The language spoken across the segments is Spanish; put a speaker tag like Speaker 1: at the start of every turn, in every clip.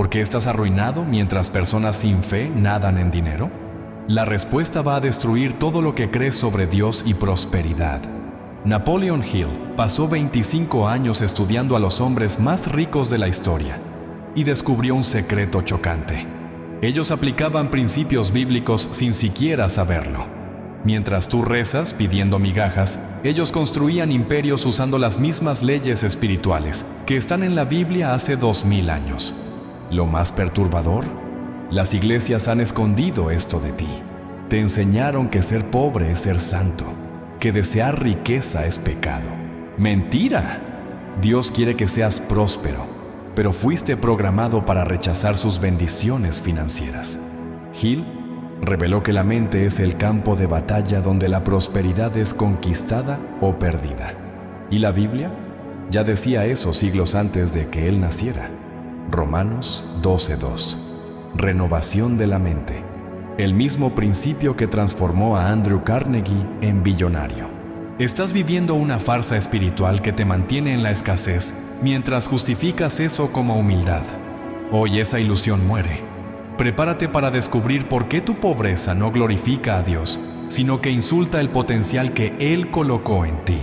Speaker 1: ¿Por qué estás arruinado mientras personas sin fe nadan en dinero? La respuesta va a destruir todo lo que crees sobre Dios y prosperidad. Napoleon Hill pasó 25 años estudiando a los hombres más ricos de la historia y descubrió un secreto chocante. Ellos aplicaban principios bíblicos sin siquiera saberlo. Mientras tú rezas pidiendo migajas, ellos construían imperios usando las mismas leyes espirituales que están en la Biblia hace 2000 años. Lo más perturbador, las iglesias han escondido esto de ti. Te enseñaron que ser pobre es ser santo, que desear riqueza es pecado. ¡Mentira! Dios quiere que seas próspero, pero fuiste programado para rechazar sus bendiciones financieras. Hill reveló que la mente es el campo de batalla donde la prosperidad es conquistada o perdida. ¿Y la Biblia? Ya decía eso siglos antes de que él naciera. Romanos 12:2. Renovación de la mente. El mismo principio que transformó a Andrew Carnegie en billonario. Estás viviendo una farsa espiritual que te mantiene en la escasez mientras justificas eso como humildad. Hoy esa ilusión muere. Prepárate para descubrir por qué tu pobreza no glorifica a Dios, sino que insulta el potencial que Él colocó en ti.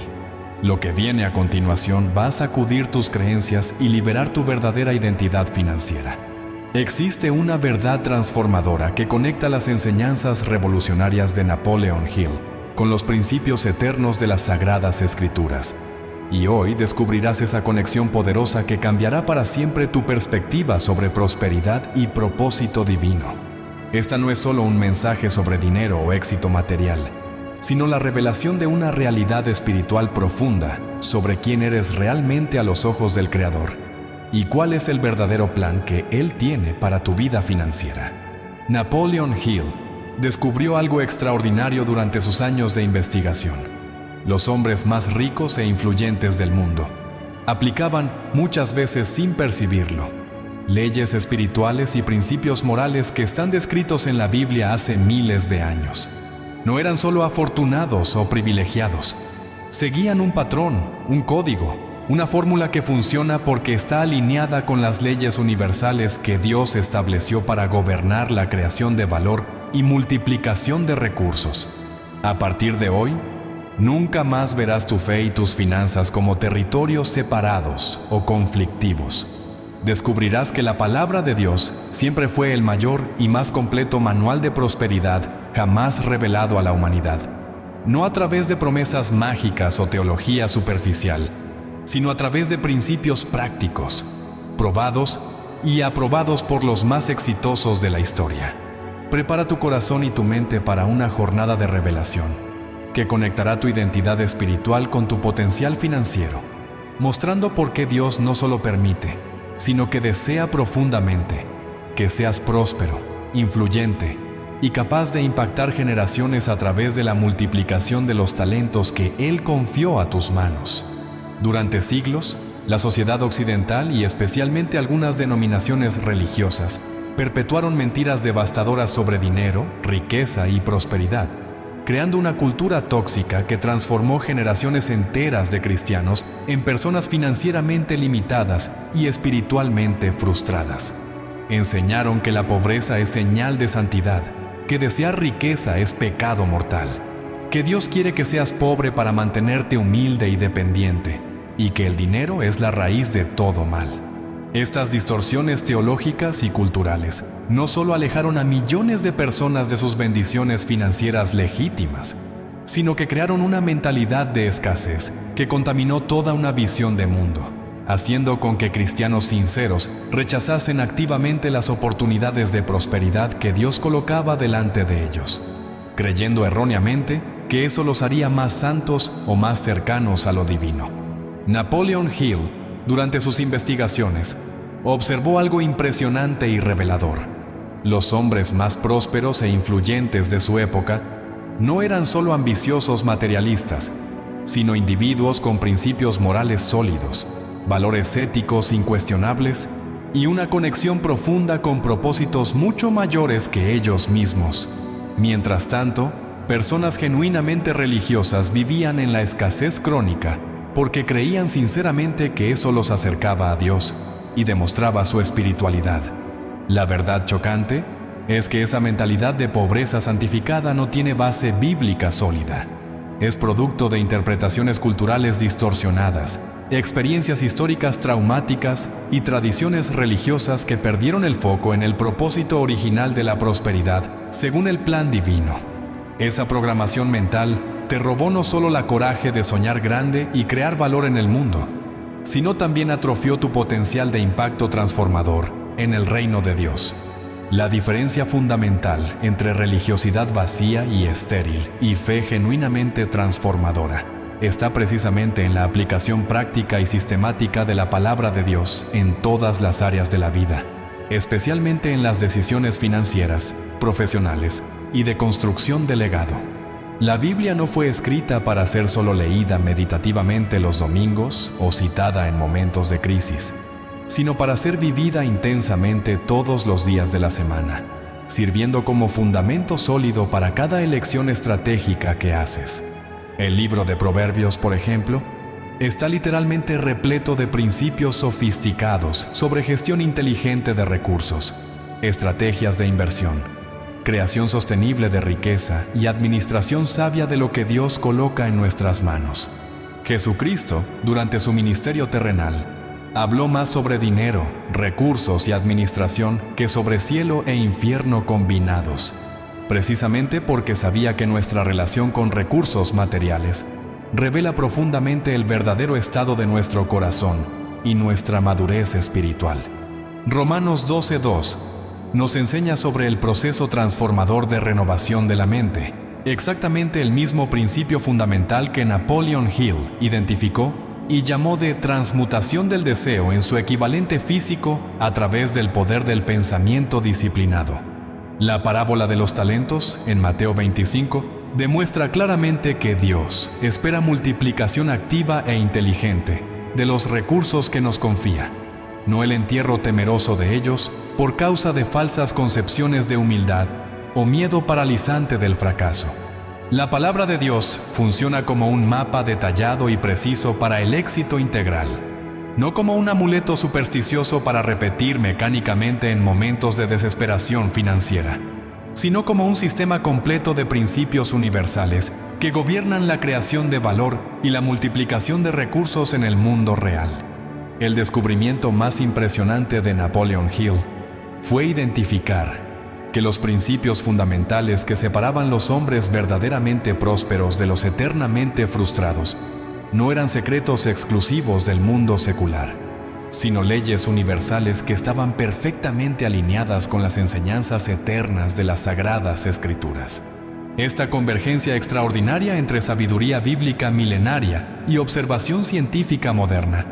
Speaker 1: Lo que viene a continuación va a sacudir tus creencias y liberar tu verdadera identidad financiera. Existe una verdad transformadora que conecta las enseñanzas revolucionarias de Napoleon Hill con los principios eternos de las Sagradas Escrituras. Y hoy descubrirás esa conexión poderosa que cambiará para siempre tu perspectiva sobre prosperidad y propósito divino. Esta no es solo un mensaje sobre dinero o éxito material, sino la revelación de una realidad espiritual profunda sobre quién eres realmente a los ojos del Creador y cuál es el verdadero plan que Él tiene para tu vida financiera. Napoleon Hill descubrió algo extraordinario durante sus años de investigación. Los hombres más ricos e influyentes del mundo aplicaban, muchas veces sin percibirlo, leyes espirituales y principios morales que están descritos en la Biblia hace miles de años. No eran solo afortunados o privilegiados. Seguían un patrón, un código, una fórmula que funciona porque está alineada con las leyes universales que Dios estableció para gobernar la creación de valor y multiplicación de recursos. A partir de hoy, nunca más verás tu fe y tus finanzas como territorios separados o conflictivos. Descubrirás que la palabra de Dios siempre fue el mayor y más completo manual de prosperidad jamás revelado a la humanidad. No a través de promesas mágicas o teología superficial, sino a través de principios prácticos, probados y aprobados por los más exitosos de la historia. Prepara tu corazón y tu mente para una jornada de revelación que conectará tu identidad espiritual con tu potencial financiero, mostrando por qué Dios no solo permite, sino que desea profundamente que seas próspero, influyente y capaz de impactar generaciones a través de la multiplicación de los talentos que Él confió a tus manos. Durante siglos, la sociedad occidental y especialmente algunas denominaciones religiosas perpetuaron mentiras devastadoras sobre dinero, riqueza y prosperidad, creando una cultura tóxica que transformó generaciones enteras de cristianos en personas financieramente limitadas y espiritualmente frustradas. Enseñaron que la pobreza es señal de santidad, que desear riqueza es pecado mortal, que Dios quiere que seas pobre para mantenerte humilde y dependiente, y que el dinero es la raíz de todo mal. Estas distorsiones teológicas y culturales no solo alejaron a millones de personas de sus bendiciones financieras legítimas, sino que crearon una mentalidad de escasez que contaminó toda una visión de mundo, haciendo con que cristianos sinceros rechazasen activamente las oportunidades de prosperidad que Dios colocaba delante de ellos, creyendo erróneamente que eso los haría más santos o más cercanos a lo divino. Napoleon Hill, durante sus investigaciones, observó algo impresionante y revelador. Los hombres más prósperos e influyentes de su época no eran solo ambiciosos materialistas, sino individuos con principios morales sólidos, valores éticos incuestionables y una conexión profunda con propósitos mucho mayores que ellos mismos. Mientras tanto, personas genuinamente religiosas vivían en la escasez crónica porque creían sinceramente que eso los acercaba a Dios y demostraba su espiritualidad. La verdad chocante es que esa mentalidad de pobreza santificada no tiene base bíblica sólida. Es producto de interpretaciones culturales distorsionadas, experiencias históricas traumáticas y tradiciones religiosas que perdieron el foco en el propósito original de la prosperidad, según el plan divino. Esa programación mental te robó no solo la coraje de soñar grande y crear valor en el mundo, sino también atrofió tu potencial de impacto transformador en el reino de Dios. La diferencia fundamental entre religiosidad vacía y estéril y fe genuinamente transformadora está precisamente en la aplicación práctica y sistemática de la palabra de Dios en todas las áreas de la vida, especialmente en las decisiones financieras, profesionales y de construcción de legado. La Biblia no fue escrita para ser solo leída meditativamente los domingos o citada en momentos de crisis, sino para ser vivida intensamente todos los días de la semana, sirviendo como fundamento sólido para cada elección estratégica que haces. El libro de Proverbios, por ejemplo, está literalmente repleto de principios sofisticados sobre gestión inteligente de recursos, estrategias de inversión, creación sostenible de riqueza y administración sabia de lo que Dios coloca en nuestras manos. Jesucristo, durante su ministerio terrenal, habló más sobre dinero, recursos y administración que sobre cielo e infierno combinados, precisamente porque sabía que nuestra relación con recursos materiales revela profundamente el verdadero estado de nuestro corazón y nuestra madurez espiritual. Romanos 12:2 nos enseña sobre el proceso transformador de renovación de la mente, exactamente el mismo principio fundamental que Napoleon Hill identificó y llamó de transmutación del deseo en su equivalente físico a través del poder del pensamiento disciplinado. La parábola de los talentos, en Mateo 25, demuestra claramente que Dios espera multiplicación activa e inteligente de los recursos que nos confía, no el entierro temeroso de ellos por causa de falsas concepciones de humildad o miedo paralizante del fracaso. La palabra de Dios funciona como un mapa detallado y preciso para el éxito integral, no como un amuleto supersticioso para repetir mecánicamente en momentos de desesperación financiera, sino como un sistema completo de principios universales que gobiernan la creación de valor y la multiplicación de recursos en el mundo real. El descubrimiento más impresionante de Napoleon Hill fue identificar que los principios fundamentales que separaban los hombres verdaderamente prósperos de los eternamente frustrados no eran secretos exclusivos del mundo secular, sino leyes universales que estaban perfectamente alineadas con las enseñanzas eternas de las Sagradas Escrituras. Esta convergencia extraordinaria entre sabiduría bíblica milenaria y observación científica moderna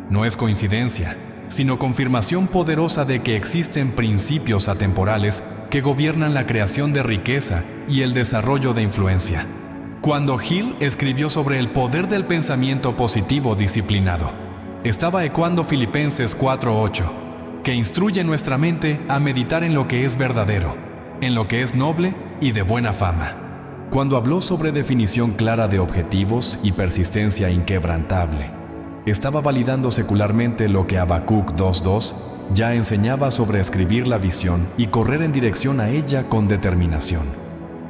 Speaker 1: no es coincidencia, sino confirmación poderosa de que existen principios atemporales que gobiernan la creación de riqueza y el desarrollo de influencia. Cuando Hill escribió sobre el poder del pensamiento positivo disciplinado, estaba ecoando Filipenses 4:8, que instruye nuestra mente a meditar en lo que es verdadero, en lo que es noble y de buena fama. Cuando habló sobre definición clara de objetivos y persistencia inquebrantable, estaba validando secularmente lo que Habacuc 2:2 ya enseñaba sobre escribir la visión y correr en dirección a ella con determinación.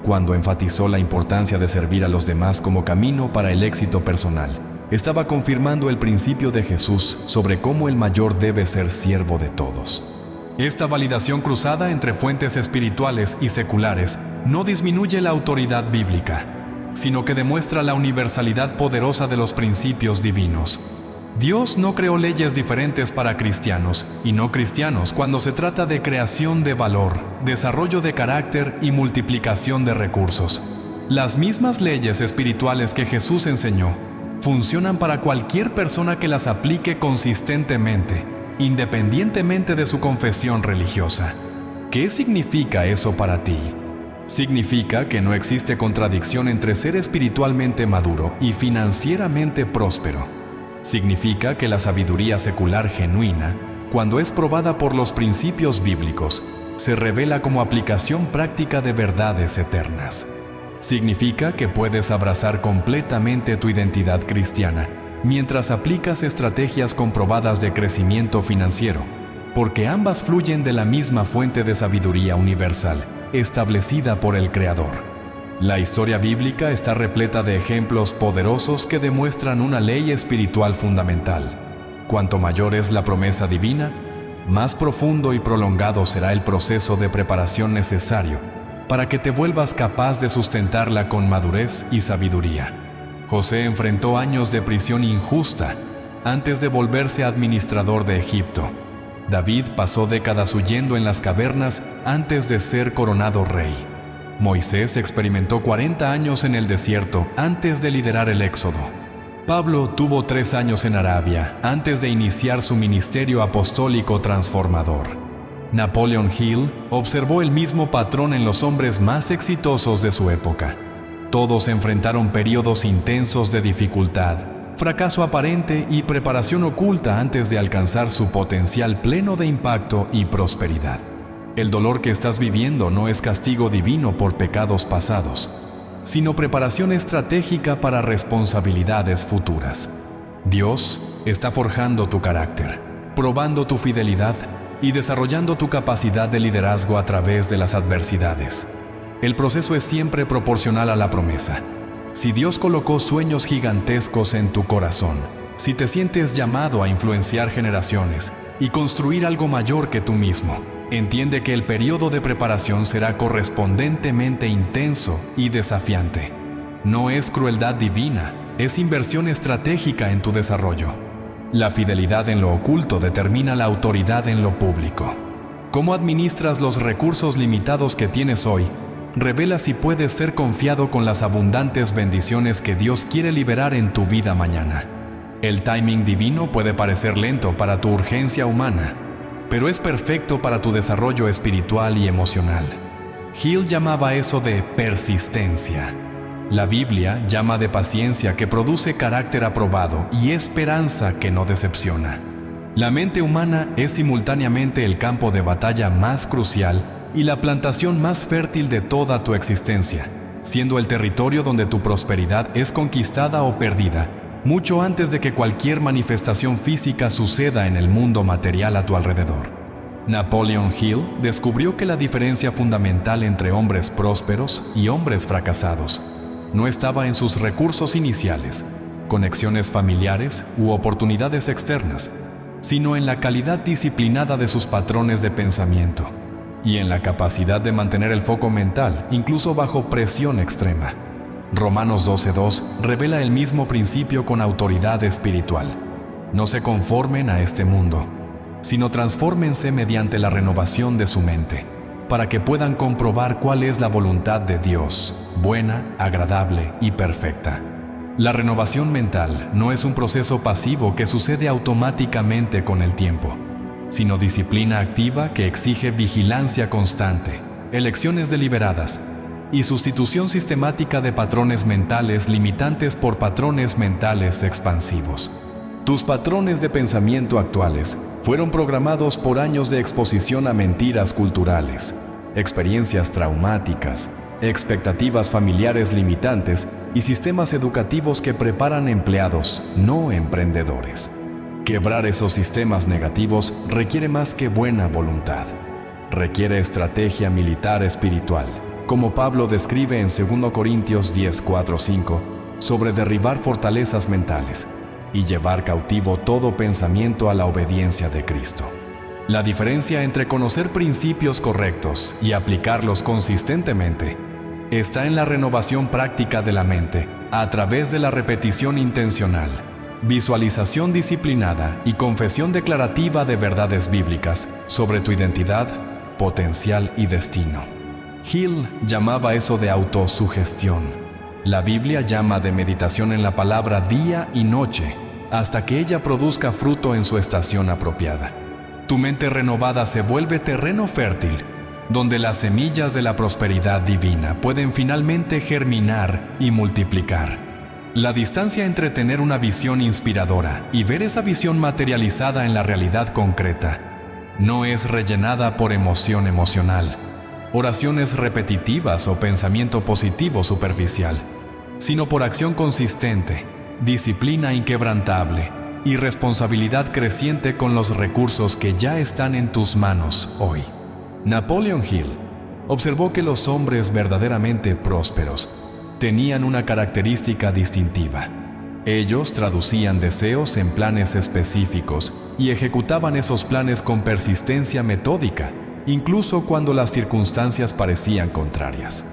Speaker 1: Cuando enfatizó la importancia de servir a los demás como camino para el éxito personal, estaba confirmando el principio de Jesús sobre cómo el mayor debe ser siervo de todos. Esta validación cruzada entre fuentes espirituales y seculares no disminuye la autoridad bíblica, sino que demuestra la universalidad poderosa de los principios divinos. Dios no creó leyes diferentes para cristianos y no cristianos cuando se trata de creación de valor, desarrollo de carácter y multiplicación de recursos. Las mismas leyes espirituales que Jesús enseñó funcionan para cualquier persona que las aplique consistentemente, independientemente de su confesión religiosa. ¿Qué significa eso para ti? Significa que no existe contradicción entre ser espiritualmente maduro y financieramente próspero. Significa que la sabiduría secular genuina, cuando es probada por los principios bíblicos, se revela como aplicación práctica de verdades eternas. Significa que puedes abrazar completamente tu identidad cristiana mientras aplicas estrategias comprobadas de crecimiento financiero, porque ambas fluyen de la misma fuente de sabiduría universal, establecida por el Creador. La historia bíblica está repleta de ejemplos poderosos que demuestran una ley espiritual fundamental. Cuanto mayor es la promesa divina, más profundo y prolongado será el proceso de preparación necesario para que te vuelvas capaz de sustentarla con madurez y sabiduría. José enfrentó años de prisión injusta antes de volverse administrador de Egipto. David pasó décadas huyendo en las cavernas antes de ser coronado rey. Moisés experimentó 40 años en el desierto antes de liderar el éxodo. Pablo tuvo 3 años en Arabia antes de iniciar su ministerio apostólico transformador. Napoleon Hill observó el mismo patrón en los hombres más exitosos de su época. Todos enfrentaron periodos intensos de dificultad, fracaso aparente y preparación oculta antes de alcanzar su potencial pleno de impacto y prosperidad. El dolor que estás viviendo no es castigo divino por pecados pasados, sino preparación estratégica para responsabilidades futuras. Dios está forjando tu carácter, probando tu fidelidad y desarrollando tu capacidad de liderazgo a través de las adversidades. El proceso es siempre proporcional a la promesa. Si Dios colocó sueños gigantescos en tu corazón, si te sientes llamado a influenciar generaciones y construir algo mayor que tú mismo, entiende que el periodo de preparación será correspondentemente intenso y desafiante. No es crueldad divina, es inversión estratégica en tu desarrollo. La fidelidad en lo oculto determina la autoridad en lo público. Cómo administras los recursos limitados que tienes hoy revela si puedes ser confiado con las abundantes bendiciones que Dios quiere liberar en tu vida mañana. El timing divino puede parecer lento para tu urgencia humana, pero es perfecto para tu desarrollo espiritual y emocional. Hill llamaba eso de persistencia. La Biblia llama de paciencia que produce carácter aprobado y esperanza que no decepciona. La mente humana es simultáneamente el campo de batalla más crucial y la plantación más fértil de toda tu existencia, siendo el territorio donde tu prosperidad es conquistada o perdida, mucho antes de que cualquier manifestación física suceda en el mundo material a tu alrededor. Napoleon Hill descubrió que la diferencia fundamental entre hombres prósperos y hombres fracasados no estaba en sus recursos iniciales, conexiones familiares u oportunidades externas, sino en la calidad disciplinada de sus patrones de pensamiento y en la capacidad de mantener el foco mental, incluso bajo presión extrema. Romanos 12:2 revela el mismo principio con autoridad espiritual. No se conformen a este mundo, sino transfórmense mediante la renovación de su mente, para que puedan comprobar cuál es la voluntad de Dios, buena, agradable y perfecta. La renovación mental no es un proceso pasivo que sucede automáticamente con el tiempo, sino disciplina activa que exige vigilancia constante, elecciones deliberadas y sustitución sistemática de patrones mentales limitantes por patrones mentales expansivos. Tus patrones de pensamiento actuales fueron programados por años de exposición a mentiras culturales, experiencias traumáticas, expectativas familiares limitantes y sistemas educativos que preparan empleados, no emprendedores. Quebrar esos sistemas negativos requiere más que buena voluntad. Requiere estrategia militar espiritual, como Pablo describe en 2 Corintios 10:4-5, sobre derribar fortalezas mentales y llevar cautivo todo pensamiento a la obediencia de Cristo. La diferencia entre conocer principios correctos y aplicarlos consistentemente está en la renovación práctica de la mente a través de la repetición intencional, visualización disciplinada y confesión declarativa de verdades bíblicas sobre tu identidad, potencial y destino. Hill llamaba eso de autosugestión. La Biblia llama de meditación en la palabra día y noche hasta que ella produzca fruto en su estación apropiada. Tu mente renovada se vuelve terreno fértil, donde las semillas de la prosperidad divina pueden finalmente germinar y multiplicar. La distancia entre tener una visión inspiradora y ver esa visión materializada en la realidad concreta no es rellenada por emoción emocional, oraciones repetitivas o pensamiento positivo superficial, sino por acción consistente, disciplina inquebrantable y responsabilidad creciente con los recursos que ya están en tus manos hoy. Napoleon Hill observó que los hombres verdaderamente prósperos tenían una característica distintiva. Ellos traducían deseos en planes específicos y ejecutaban esos planes con persistencia metódica, incluso cuando las circunstancias parecían contrarias.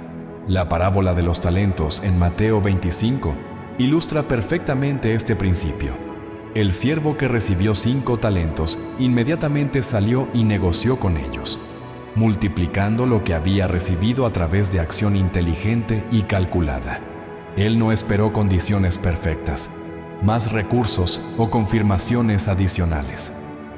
Speaker 1: La parábola de los talentos en Mateo 25 ilustra perfectamente este principio. El siervo que recibió 5 talentos inmediatamente salió y negoció con ellos, multiplicando lo que había recibido a través de acción inteligente y calculada. Él no esperó condiciones perfectas, más recursos o confirmaciones adicionales.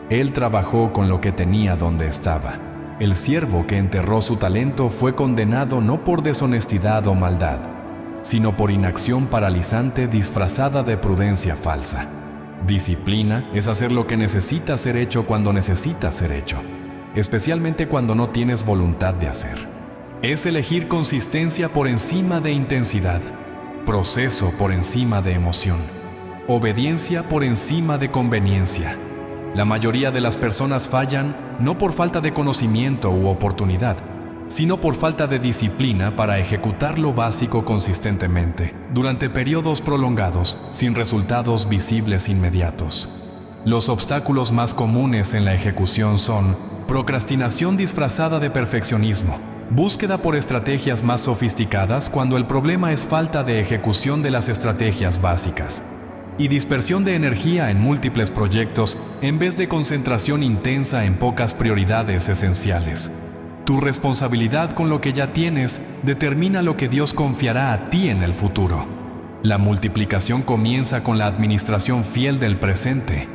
Speaker 1: Él trabajó con lo que tenía donde estaba. El siervo que enterró su talento fue condenado no por deshonestidad o maldad, sino por inacción paralizante disfrazada de prudencia falsa. Disciplina es hacer lo que necesita ser hecho cuando necesita ser hecho, especialmente cuando no tienes voluntad de hacer. Es elegir consistencia por encima de intensidad, proceso por encima de emoción, obediencia por encima de conveniencia. La mayoría de las personas fallan no por falta de conocimiento u oportunidad, sino por falta de disciplina para ejecutar lo básico consistentemente, durante periodos prolongados, sin resultados visibles inmediatos. Los obstáculos más comunes en la ejecución son procrastinación disfrazada de perfeccionismo, búsqueda por estrategias más sofisticadas cuando el problema es falta de ejecución de las estrategias básicas, y dispersión de energía en múltiples proyectos en vez de concentración intensa en pocas prioridades esenciales. Tu responsabilidad con lo que ya tienes determina lo que Dios confiará a ti en el futuro. La multiplicación comienza con la administración fiel del presente.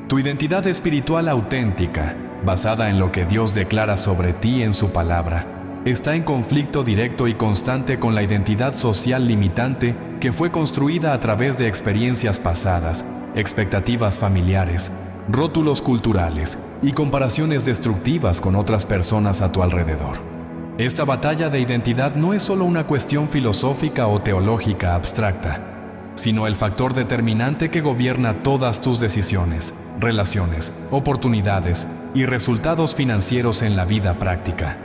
Speaker 1: Tu identidad espiritual auténtica, basada en lo que Dios declara sobre ti en su palabra, está en conflicto directo y constante con la identidad social limitante que fue construida a través de experiencias pasadas, expectativas familiares, rótulos culturales y comparaciones destructivas con otras personas a tu alrededor. Esta batalla de identidad no es solo una cuestión filosófica o teológica abstracta, sino el factor determinante que gobierna todas tus decisiones, relaciones, oportunidades y resultados financieros en la vida práctica.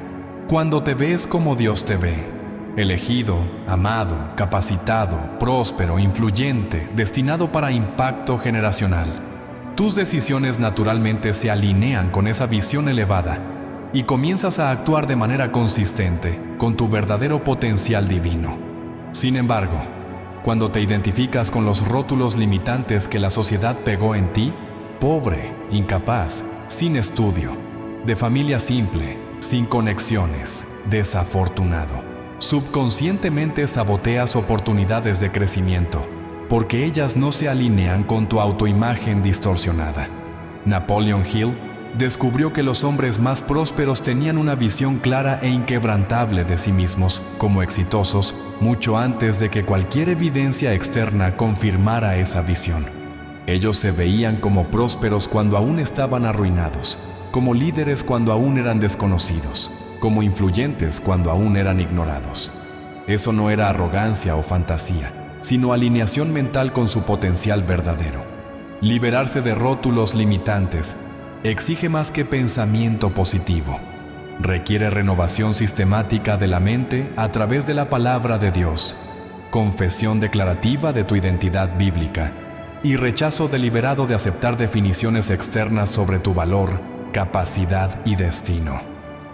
Speaker 1: Cuando te ves como Dios te ve, elegido, amado, capacitado, próspero, influyente, destinado para impacto generacional, tus decisiones naturalmente se alinean con esa visión elevada y comienzas a actuar de manera consistente con tu verdadero potencial divino. Sin embargo, cuando te identificas con los rótulos limitantes que la sociedad pegó en ti, pobre, incapaz, sin estudio, de familia simple, sin conexiones, desafortunado, subconscientemente saboteas oportunidades de crecimiento, porque ellas no se alinean con tu autoimagen distorsionada. Napoleon Hill descubrió que los hombres más prósperos tenían una visión clara e inquebrantable de sí mismos como exitosos mucho antes de que cualquier evidencia externa confirmara esa visión. Ellos se veían como prósperos cuando aún estaban arruinados, como líderes cuando aún eran desconocidos, como influyentes cuando aún eran ignorados. Eso no era arrogancia o fantasía, sino alineación mental con su potencial verdadero. Liberarse de rótulos limitantes exige más que pensamiento positivo. Requiere renovación sistemática de la mente a través de la palabra de Dios, confesión declarativa de tu identidad bíblica y rechazo deliberado de aceptar definiciones externas sobre tu valor, capacidad y destino.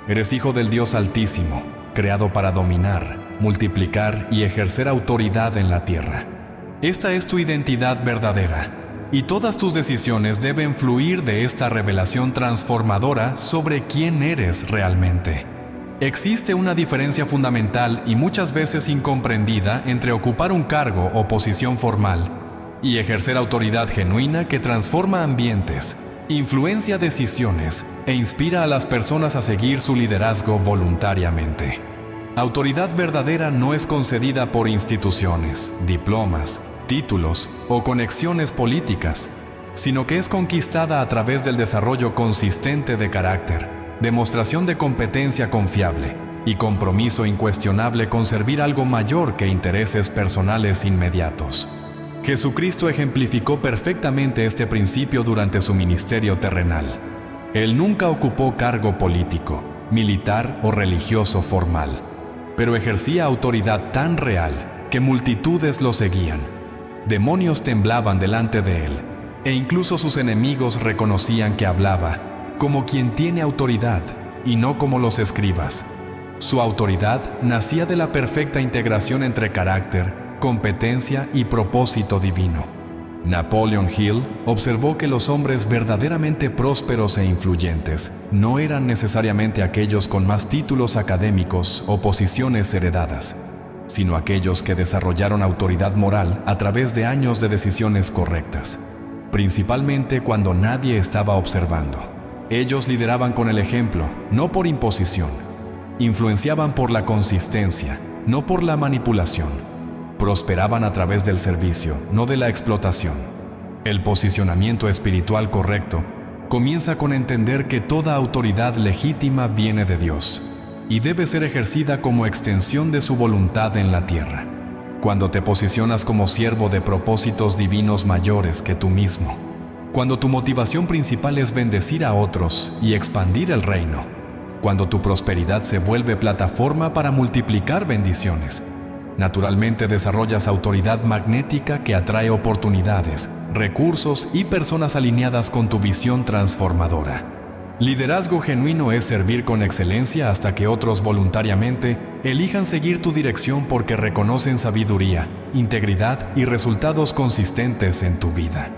Speaker 1: Eres hijo del Dios Altísimo, creado para dominar, multiplicar y ejercer autoridad en la tierra. Esta es tu identidad verdadera, y todas tus decisiones deben fluir de esta revelación transformadora sobre quién eres realmente. Existe una diferencia fundamental y muchas veces incomprendida entre ocupar un cargo o posición formal y ejercer autoridad genuina que transforma ambientes, influencia decisiones e inspira a las personas a seguir su liderazgo voluntariamente. Autoridad verdadera no es concedida por instituciones, diplomas, títulos o conexiones políticas, sino que es conquistada a través del desarrollo consistente de carácter, demostración de competencia confiable y compromiso incuestionable con servir algo mayor que intereses personales inmediatos. Jesucristo ejemplificó perfectamente este principio durante su ministerio terrenal. Él nunca ocupó cargo político, militar o religioso formal, pero ejercía autoridad tan real que multitudes lo seguían. Demonios temblaban delante de él, e incluso sus enemigos reconocían que hablaba como quien tiene autoridad y no como los escribas. Su autoridad nacía de la perfecta integración entre carácter, competencia y propósito divino. Napoleon Hill observó que los hombres verdaderamente prósperos e influyentes no eran necesariamente aquellos con más títulos académicos o posiciones heredadas, sino aquellos que desarrollaron autoridad moral a través de años de decisiones correctas, principalmente cuando nadie estaba observando. Ellos lideraban con el ejemplo, no por imposición. Influenciaban por la consistencia, no por la manipulación. Prosperaban a través del servicio, no de la explotación. El posicionamiento espiritual correcto comienza con entender que toda autoridad legítima viene de Dios y debe ser ejercida como extensión de su voluntad en la tierra. Cuando te posicionas como siervo de propósitos divinos mayores que tú mismo, cuando tu motivación principal es bendecir a otros y expandir el reino, cuando tu prosperidad se vuelve plataforma para multiplicar bendiciones, naturalmente desarrollas autoridad magnética que atrae oportunidades, recursos y personas alineadas con tu visión transformadora. Liderazgo genuino es servir con excelencia hasta que otros voluntariamente elijan seguir tu dirección porque reconocen sabiduría, integridad y resultados consistentes en tu vida.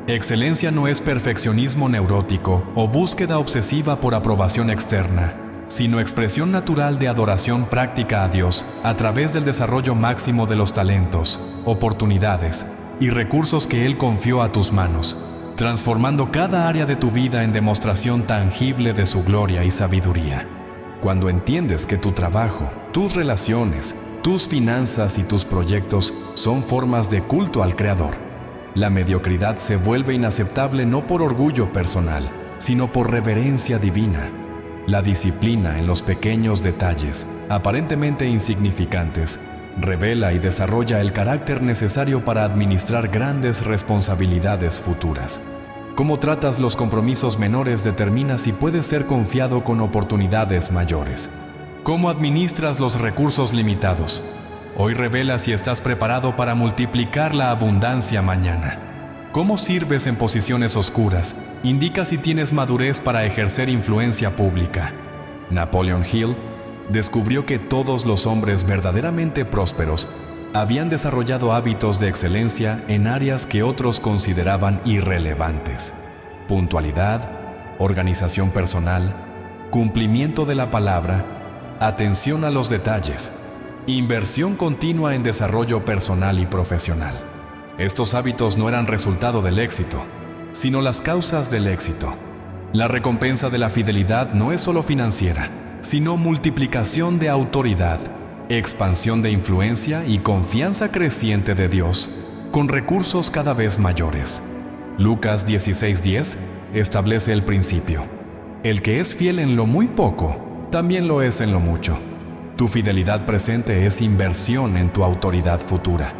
Speaker 1: Excelencia no es perfeccionismo neurótico o búsqueda obsesiva por aprobación externa, sino expresión natural de adoración práctica a Dios a través del desarrollo máximo de los talentos, oportunidades y recursos que Él confió a tus manos, transformando cada área de tu vida en demostración tangible de su gloria y sabiduría. Cuando entiendes que tu trabajo, tus relaciones, tus finanzas y tus proyectos son formas de culto al Creador, la mediocridad se vuelve inaceptable no por orgullo personal, sino por reverencia divina. La disciplina en los pequeños detalles, aparentemente insignificantes, revela y desarrolla el carácter necesario para administrar grandes responsabilidades futuras. Cómo tratas los compromisos menores determina si puedes ser confiado con oportunidades mayores. Cómo administras los recursos limitados hoy revela si estás preparado para multiplicar la abundancia mañana. Cómo sirves en posiciones oscuras indica si tienes madurez para ejercer influencia pública. Napoleon Hill descubrió que todos los hombres verdaderamente prósperos habían desarrollado hábitos de excelencia en áreas que otros consideraban irrelevantes: puntualidad, organización personal, cumplimiento de la palabra, atención a los detalles, inversión continua en desarrollo personal y profesional. Estos hábitos no eran resultado del éxito, sino las causas del éxito. La recompensa de la fidelidad no es solo financiera, sino multiplicación de autoridad, expansión de influencia y confianza creciente de Dios, con recursos cada vez mayores. Lucas 16:10 establece el principio: el que es fiel en lo muy poco, también lo es en lo mucho. Tu fidelidad presente es inversión en tu autoridad futura.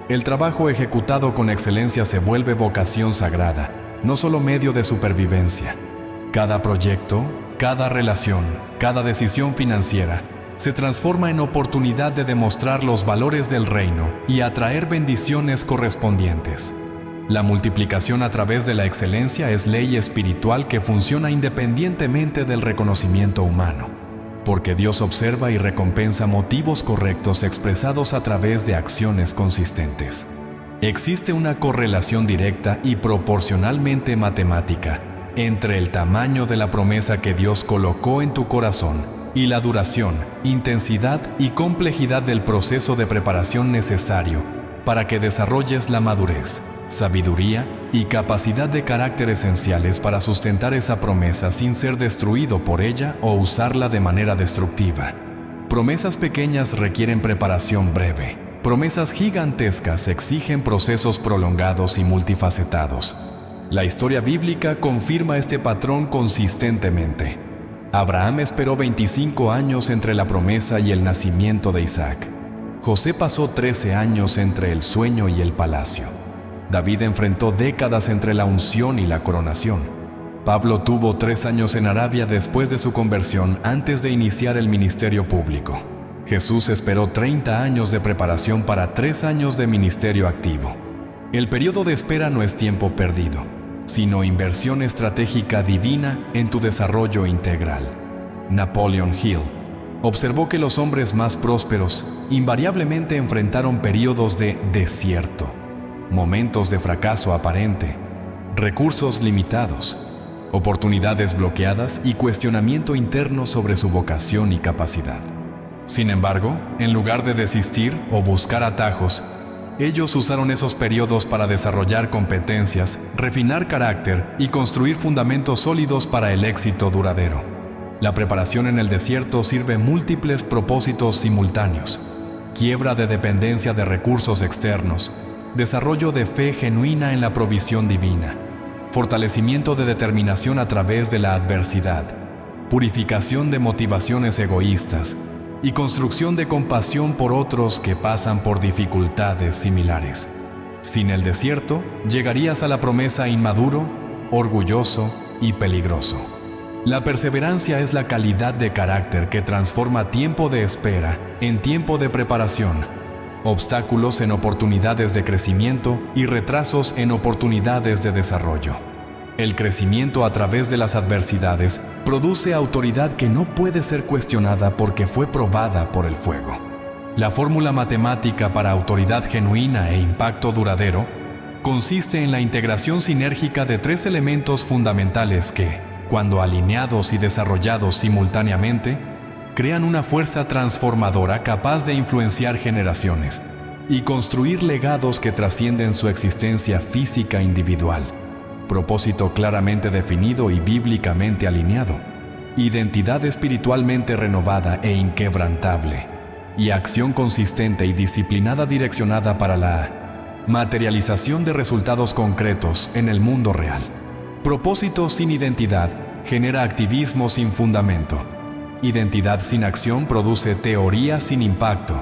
Speaker 1: El trabajo ejecutado con excelencia se vuelve vocación sagrada, no solo medio de supervivencia. Cada proyecto, cada relación, cada decisión financiera se transforma en oportunidad de demostrar los valores del reino y atraer bendiciones correspondientes. La multiplicación a través de la excelencia es ley espiritual que funciona independientemente del reconocimiento humano, porque Dios observa y recompensa motivos correctos expresados a través de acciones consistentes. Existe una correlación directa y proporcionalmente matemática entre el tamaño de la promesa que Dios colocó en tu corazón y la duración, intensidad y complejidad del proceso de preparación necesario para que desarrolles la madurez, sabiduría y capacidad de carácter esenciales para sustentar esa promesa sin ser destruido por ella o usarla de manera destructiva. Promesas pequeñas requieren preparación breve. Promesas gigantescas exigen procesos prolongados y multifacetados. La historia bíblica confirma este patrón consistentemente. Abraham esperó 25 años entre la promesa y el nacimiento de Isaac. José pasó 13 años entre el sueño y el palacio. David enfrentó décadas entre la unción y la coronación. Pablo tuvo 3 años en Arabia después de su conversión antes de iniciar el ministerio público. Jesús esperó 30 años de preparación para 3 años de ministerio activo. El periodo de espera no es tiempo perdido, sino inversión estratégica divina en tu desarrollo integral. Napoleon Hill observó que los hombres más prósperos invariablemente enfrentaron periodos de desierto, momentos de fracaso aparente, recursos limitados, oportunidades bloqueadas y cuestionamiento interno sobre su vocación y capacidad. Sin embargo, en lugar de desistir o buscar atajos, ellos usaron esos periodos para desarrollar competencias, refinar carácter y construir fundamentos sólidos para el éxito duradero. La preparación en el desierto sirve múltiples propósitos simultáneos: quiebra de dependencia de recursos externos, desarrollo de fe genuina en la provisión divina, fortalecimiento de determinación a través de la adversidad, purificación de motivaciones egoístas y construcción de compasión por otros que pasan por dificultades similares. Sin el desierto, llegarías a la promesa inmaduro, orgulloso y peligroso. La perseverancia es la calidad de carácter que transforma tiempo de espera en tiempo de preparación, obstáculos en oportunidades de crecimiento y retrasos en oportunidades de desarrollo. El crecimiento a través de las adversidades produce autoridad que no puede ser cuestionada porque fue probada por el fuego. La fórmula matemática para autoridad genuina e impacto duradero consiste en la integración sinérgica de 3 elementos fundamentales que, cuando alineados y desarrollados simultáneamente, crean una fuerza transformadora capaz de influenciar generaciones y construir legados que trascienden su existencia física individual. Propósito claramente definido y bíblicamente alineado, identidad espiritualmente renovada e inquebrantable, y acción consistente y disciplinada direccionada para la materialización de resultados concretos en el mundo real. Propósito sin identidad genera activismo sin fundamento. Identidad sin acción produce teoría sin impacto.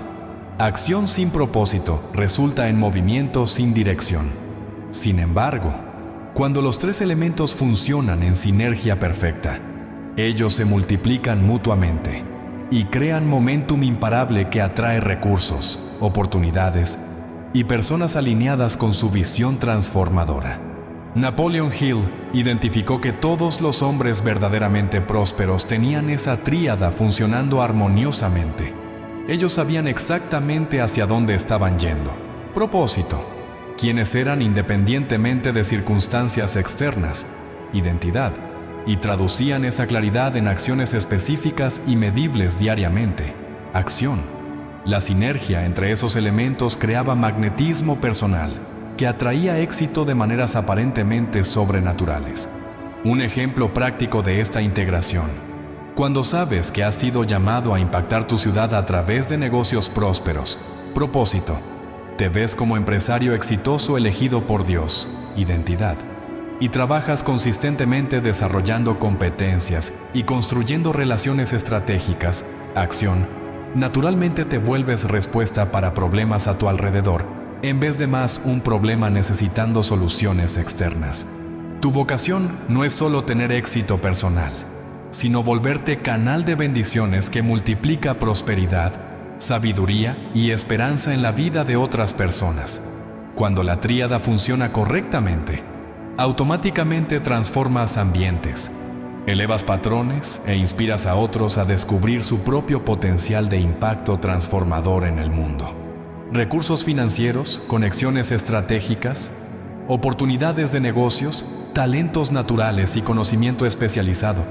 Speaker 1: Acción sin propósito resulta en movimiento sin dirección. Sin embargo, cuando los 3 elementos funcionan en sinergia perfecta, ellos se multiplican mutuamente y crean momentum imparable que atrae recursos, oportunidades y personas alineadas con su visión transformadora. Napoleon Hill identificó que todos los hombres verdaderamente prósperos tenían esa tríada funcionando armoniosamente. Ellos sabían exactamente hacia dónde estaban yendo. Propósito, quienes eran independientemente de circunstancias externas, identidad, y traducían esa claridad en acciones específicas y medibles diariamente, acción. La sinergia entre esos elementos creaba magnetismo personal, que atraía éxito de maneras aparentemente sobrenaturales. Un ejemplo práctico de esta integración: cuando sabes que has sido llamado a impactar tu ciudad a través de negocios prósperos, propósito, te ves como empresario exitoso elegido por Dios, identidad, y trabajas consistentemente desarrollando competencias y construyendo relaciones estratégicas, acción, naturalmente te vuelves respuesta para problemas a tu alrededor, en vez de más un problema necesitando soluciones externas. Tu vocación no es solo tener éxito personal, sino volverte canal de bendiciones que multiplica prosperidad, sabiduría y esperanza en la vida de otras personas. Cuando la tríada funciona correctamente, automáticamente transformas ambientes, elevas patrones e inspiras a otros a descubrir su propio potencial de impacto transformador en el mundo. Recursos financieros, conexiones estratégicas, oportunidades de negocios, talentos naturales y conocimiento especializado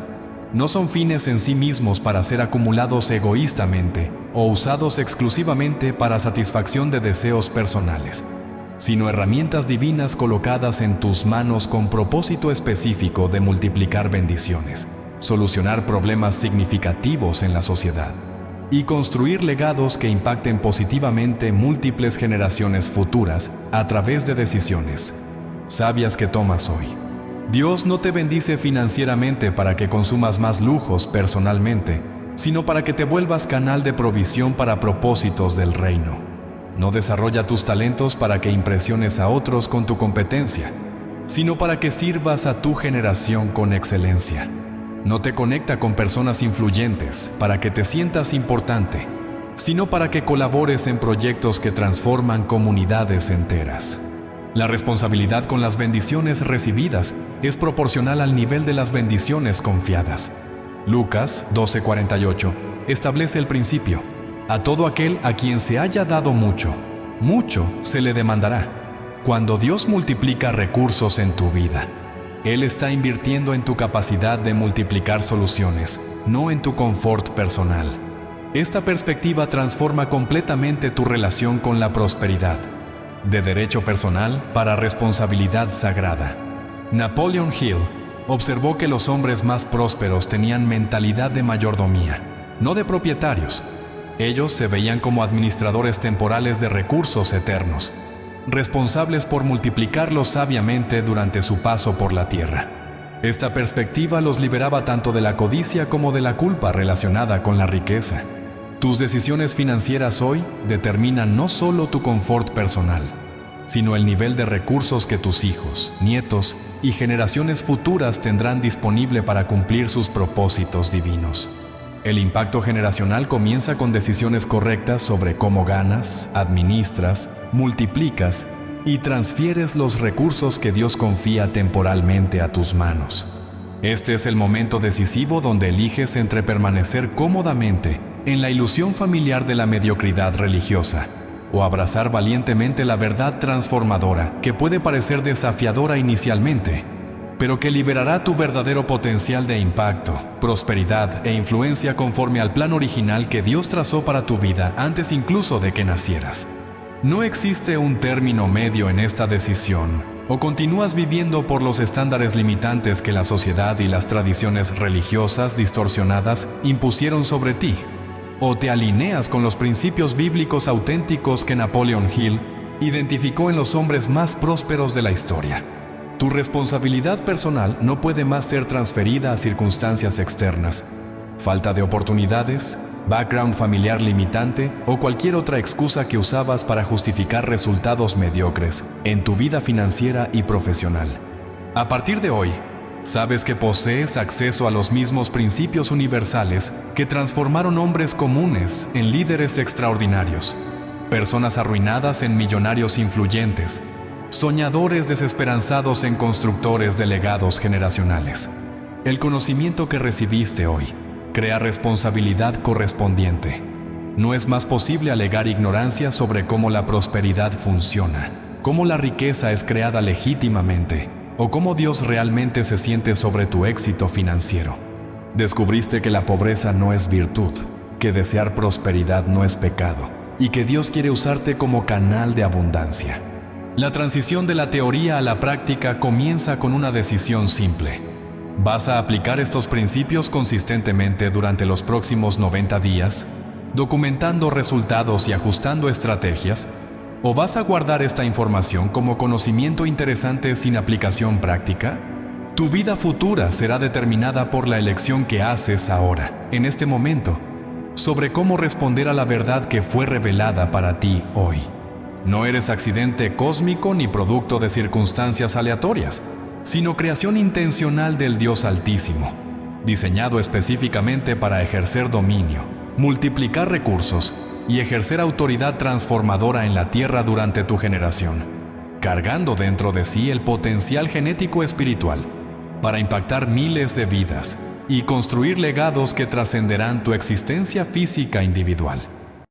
Speaker 1: no son fines en sí mismos para ser acumulados egoístamente o usados exclusivamente para satisfacción de deseos personales, sino herramientas divinas colocadas en tus manos con propósito específico de multiplicar bendiciones, solucionar problemas significativos en la sociedad y construir legados que impacten positivamente múltiples generaciones futuras a través de decisiones sabias que tomas hoy. Dios no te bendice financieramente para que consumas más lujos personalmente, sino para que te vuelvas canal de provisión para propósitos del reino. No desarrolla tus talentos para que impresiones a otros con tu competencia, sino para que sirvas a tu generación con excelencia. No te conecta con personas influyentes para que te sientas importante, sino para que colabores en proyectos que transforman comunidades enteras. La responsabilidad con las bendiciones recibidas es proporcional al nivel de las bendiciones confiadas. Lucas 12:48 establece el principio: a todo aquel a quien se haya dado mucho, mucho se le demandará. Cuando Dios multiplica recursos en tu vida, Él está invirtiendo en tu capacidad de multiplicar soluciones, no en tu confort personal. Esta perspectiva transforma completamente tu relación con la prosperidad, de derecho personal para responsabilidad sagrada. Napoleon Hill observó que los hombres más prósperos tenían mentalidad de mayordomía, no de propietarios. Ellos se veían como administradores temporales de recursos eternos, responsables por multiplicarlos sabiamente durante su paso por la tierra. Esta perspectiva los liberaba tanto de la codicia como de la culpa relacionada con la riqueza. Tus decisiones financieras hoy determinan no solo tu confort personal, sino el nivel de recursos que tus hijos, nietos y generaciones futuras tendrán disponible para cumplir sus propósitos divinos. El impacto generacional comienza con decisiones correctas sobre cómo ganas, administras, multiplicas y transfieres los recursos que Dios confía temporalmente a tus manos. Este es el momento decisivo donde eliges entre permanecer cómodamente en la ilusión familiar de la mediocridad religiosa o abrazar valientemente la verdad transformadora que puede parecer desafiadora inicialmente, pero que liberará tu verdadero potencial de impacto, prosperidad e influencia conforme al plan original que Dios trazó para tu vida antes incluso de que nacieras. No existe un término medio en esta decisión. O continúas viviendo por los estándares limitantes que la sociedad y las tradiciones religiosas distorsionadas impusieron sobre ti, o te alineas con los principios bíblicos auténticos que Napoleon Hill identificó en los hombres más prósperos de la historia. Tu responsabilidad personal no puede más ser transferida a circunstancias externas, falta de oportunidades, background familiar limitante o cualquier otra excusa que usabas para justificar resultados mediocres en tu vida financiera y profesional. A partir de hoy, sabes que posees acceso a los mismos principios universales que transformaron hombres comunes en líderes extraordinarios, personas arruinadas en millonarios influyentes, soñadores desesperanzados en constructores de legados generacionales. El conocimiento que recibiste hoy crea responsabilidad correspondiente. No es más posible alegar ignorancia sobre cómo la prosperidad funciona, cómo la riqueza es creada legítimamente, o cómo Dios realmente se siente sobre tu éxito financiero. Descubriste que la pobreza no es virtud, que desear prosperidad no es pecado, y que Dios quiere usarte como canal de abundancia. La transición de la teoría a la práctica comienza con una decisión simple. ¿Vas a aplicar estos principios consistentemente durante los próximos 90 días, documentando resultados y ajustando estrategias? ¿O vas a guardar esta información como conocimiento interesante sin aplicación práctica? Tu vida futura será determinada por la elección que haces ahora, en este momento, sobre cómo responder a la verdad que fue revelada para ti hoy. No eres accidente cósmico ni producto de circunstancias aleatorias, sino creación intencional del Dios Altísimo, diseñado específicamente para ejercer dominio, multiplicar recursos y ejercer autoridad transformadora en la tierra durante tu generación, cargando dentro de sí el potencial genético espiritual para impactar miles de vidas y construir legados que trascenderán tu existencia física individual.